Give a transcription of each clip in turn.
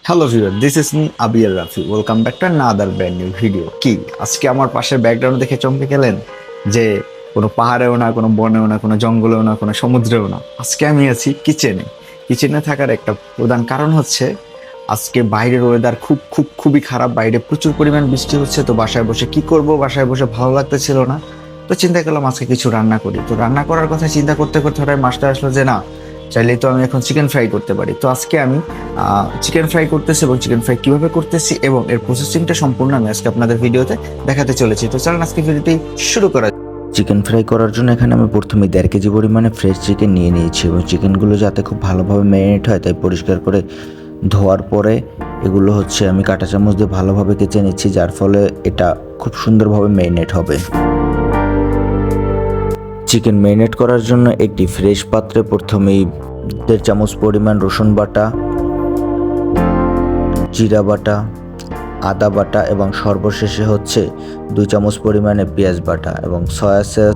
Hello viewer, this is me Abiyar Rafi. Welcome back to another brand new video. কি আজকে আমার পাশের ব্যাকগ্রাউন্ড দেখে চমকে গেলেন যে কোনো পাহাড়েও না, কোনো বনেও না, কোনো জঙ্গলেও না, কোনো সমুদ্রেও না, আজকে আমি আছি কিচেনে। কিচেনে থাকার একটা প্রধান কারণ হচ্ছে আজকে বাইরের ওয়েদার খুবই খারাপ। বাইরে প্রচুর পরিমাণ বৃষ্টি হচ্ছে। তো বাসায় বসে কি করব, বাসায় বসে ভালো লাগতেছিল না। তো চিন্তা করলাম আজকে কিছু রান্না করি। তো রান্না করার কথা চিন্তা করতে করতে হঠাৎ মাস্টার আসলো যে না, চাইলেই তো আমি এখন চিকেন ফ্রাই করতে পারি। তো আজকে আমি চিকেন ফ্রাই করতেছি এবং চিকেন ফ্রাই কিভাবে করতেছি এবং এর প্রসেসিংটা সম্পূর্ণ আমি আজকে আপনাদের ভিডিওতে দেখাতে চলেছি। তো চলুন আজকে ভিডিওটি শুরু করা যাক। চিকেন ফ্রাই করার জন্য এখানে আমি প্রথমে 1.5 কেজি পরিমাণে ফ্রেশ চিকেন নিয়ে নিয়েছি এবং চিকেনগুলো যাতে খুব ভালোভাবে ম্যারিনেট হয় তাই পরিষ্কার করে ধোয়ার পরে এগুলো হচ্ছে আমি কাঁটা চামচ দিয়ে ভালোভাবে কেচে নিচ্ছি, যার ফলে এটা খুব সুন্দরভাবে ম্যারিনেট হবে। চিকেন ম্যারিনেট করার জন্য একটি ফ্রেশ পাত্রে প্রথমেই 1.5 চামচ পরিমাণ রসুন বাটা, জিরা বাটা, আদা বাটা এবং সর্বশেষে হচ্ছে 2 চামচ পরিমাণে পেঁয়াজ বাটা এবং সয়া সস,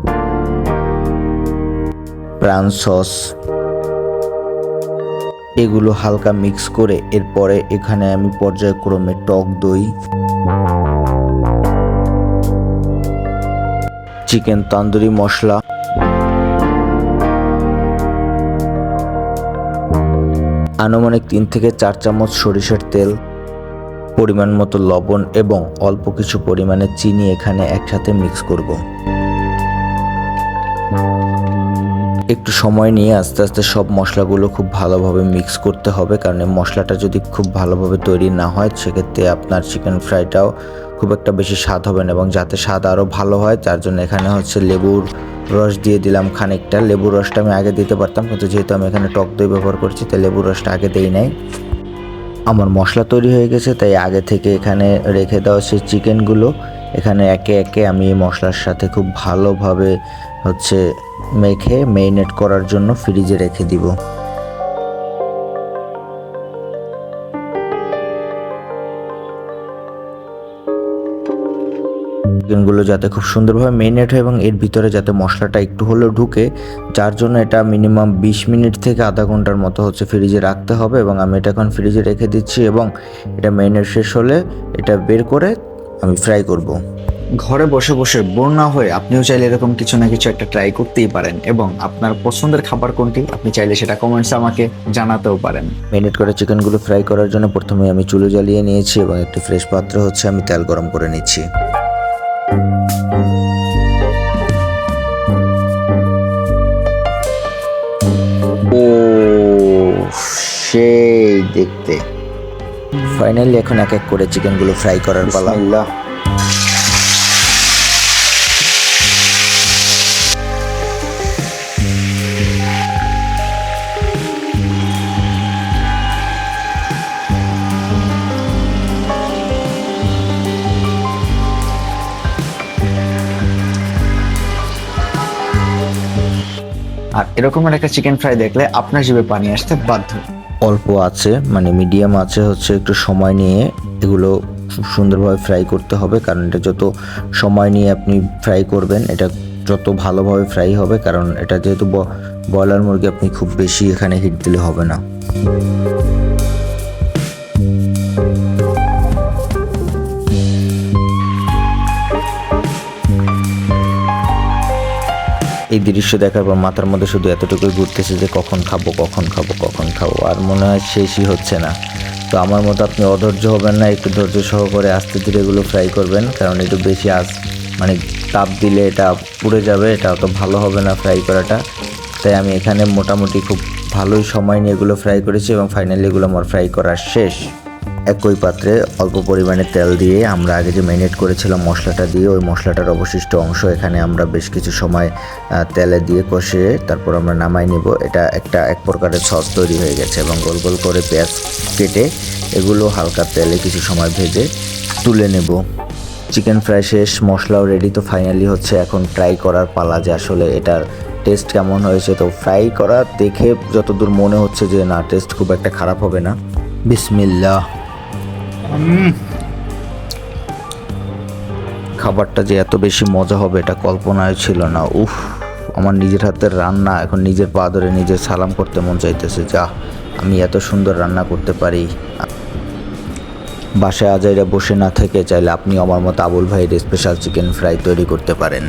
প্রাণ সস, এগুলো হালকা মিক্স করে এরপরে এখানে আমি পর্যায়ক্রমে টক দই, চিকেন তন্দুরি মশলা, আনুমানিক 3 থেকে 4 চামচ সরিষার তেল, পরিমাণ মতো লবণ এবং অল্প কিছু পরিমাণে চিনি এখানে একসাথে মিক্স করব। একটু সময় নিয়ে আস্তে আস্তে সব মশলাগুলো খুব ভালোভাবে মিক্স করতে হবে, কারণ এই মশলাটা যদি খুব ভালোভাবে তৈরি না হয় সেক্ষেত্রে আপনার চিকেন ফ্রাইটাও খুব একটা বেশি স্বাদ হবে না। এবং যাতে স্বাদ আরও ভালো হয় তার জন্য এখানে হচ্ছে লেবুর রস দিয়ে দিলাম খানিকটা। লেবুর রসটা আমি আগে দিতে পারতাম, কিন্তু যেহেতু আমি এখানে টক দই ব্যবহার করছি তাই লেবুর রসটা আগে দেই নাই। আমার মশলা তৈরি হয়ে গেছে তাই আগে থেকে এখানে রেখে দেওয়া সেই চিকেনগুলো এখানে একে একে আমি এই মশলার সাথে খুব ভালোভাবে হচ্ছে মেখে ম্যারিনেট করার জন্য ফ্রিজে রেখে দিব। চিকেনগুলো যাতে খুব সুন্দরভাবে ম্যারিনেট হয় এবং এর ভিতরে যাতে মশলাটা একটু হলেও ঢুকে, যার জন্য এটা মিনিমাম 20 মিনিট থেকে আধা ঘন্টার মতো হচ্ছে ফ্রিজে রাখতে হবে। এবং আমি এটা এখন ফ্রিজে রেখে দিচ্ছি এবং এটা ম্যারিনেট শেষ হলে এটা বের করে আমি ফ্রাই করব। ঘরে বসে বসে বোর না হয়ে আপনিও চাইলে এরকম কিছু না কিছু একটা ট্রাই করতেই পারেন। এবং আপনার পছন্দের খাবার কোনটি আপনি চাইলে সেটা কমেন্টসে আমাকে জানাতেও পারেন। ম্যারিনেট করা চিকেনগুলো ফ্রাই করার জন্য প্রথমে আমি চুলো জ্বালিয়ে নিয়েছি এবং একটি ফ্রেশ পাত্রে হচ্ছে আমি তেল গরম করে নিচ্ছি। ও সেই দেখতে। ফাইনালি এখন এক এক করে চিকেনগুলো ফ্রাই করার পালা। আর এরকমের একটা চিকেন ফ্রাই দেখলে আপনার জিভে পানি আসতে বাধ্য। অল্প আছে মানে মিডিয়াম আছে হচ্ছে একটু সময় নিয়ে এগুলো খুব সুন্দরভাবে ফ্রাই করতে হবে, কারণ এটা যত সময় নিয়ে আপনি ফ্রাই করবেন এটা যত ভালোভাবে ফ্রাই হবে, কারণ এটা যেহেতু ব্রয়লার মুরগি আপনি খুব বেশি এখানে হিট দিলে হবে না। এই দৃশ্য দেখার পর মাথার মধ্যে শুধু এতটুকুই ঘুরতেছে যে কখন খাবো কখন খাবো কখন খাবো, আর মনে হয় শেষই হচ্ছে না। তো আমার মতো আপনি অধৈর্য হবেন না, একটু ধৈর্য সহকারে আস্তে ধীরে এগুলো ফ্রাই করবেন, কারণ একটু বেশি মানে তাপ দিলে এটা পুড়ে যাবে, এটা অত ভালো হবে না ফ্রাই করাটা। তাই আমি এখানে মোটামুটি খুব ভালোই সময় নিয়ে এগুলো ফ্রাই করেছি এবং ফাইনালি এগুলো আমার ফ্রাই করা শেষ। একই পাত্রে অল্প পরিমাণে তেল দিয়ে আমরা আগে যে ম্যারিনেট করেছিলাম মশলাটা দিয়ে ওই মশলাটার অবশিষ্ট অংশ এখানে আমরা বেশ কিছু সময় তেলে দিয়ে কষিয়ে তারপর আমরা নামাই নেব। এটা এক প্রকারের সস তৈরি হয়ে গেছে এবং গোল গোল করে পেঁয়াজ কেটে এগুলো হালকা তেলে কিছু সময় ভেজে তুলে নেব। চিকেন ফ্রাই শেষ, মশলাও রেডি। তো ফাইনালি হচ্ছে এখন ট্রাই করার পালা যে আসলে এটার টেস্ট কেমন হয়েছে। তো ফ্রাই করা দেখে যতদূর মনে হচ্ছে যে না, টেস্ট খুব একটা খারাপ হবে না। বিসমিল্লাহ। খাবারটা যে এত বেশি মজা হবে এটা কল্পনায় ছিল না। উফ, আমার নিজের হাতের রান্না এখন নিজের পা ধরে নিজের সালাম করতে মন চাইতেছে, যা আমি এত সুন্দর রান্না করতে পারি। বাসায় আজাইরা বসে না থেকে চাইলে আপনি আমার মতো আবুল ভাইয়ের স্পেশাল চিকেন ফ্রাই তৈরি করতে পারেন।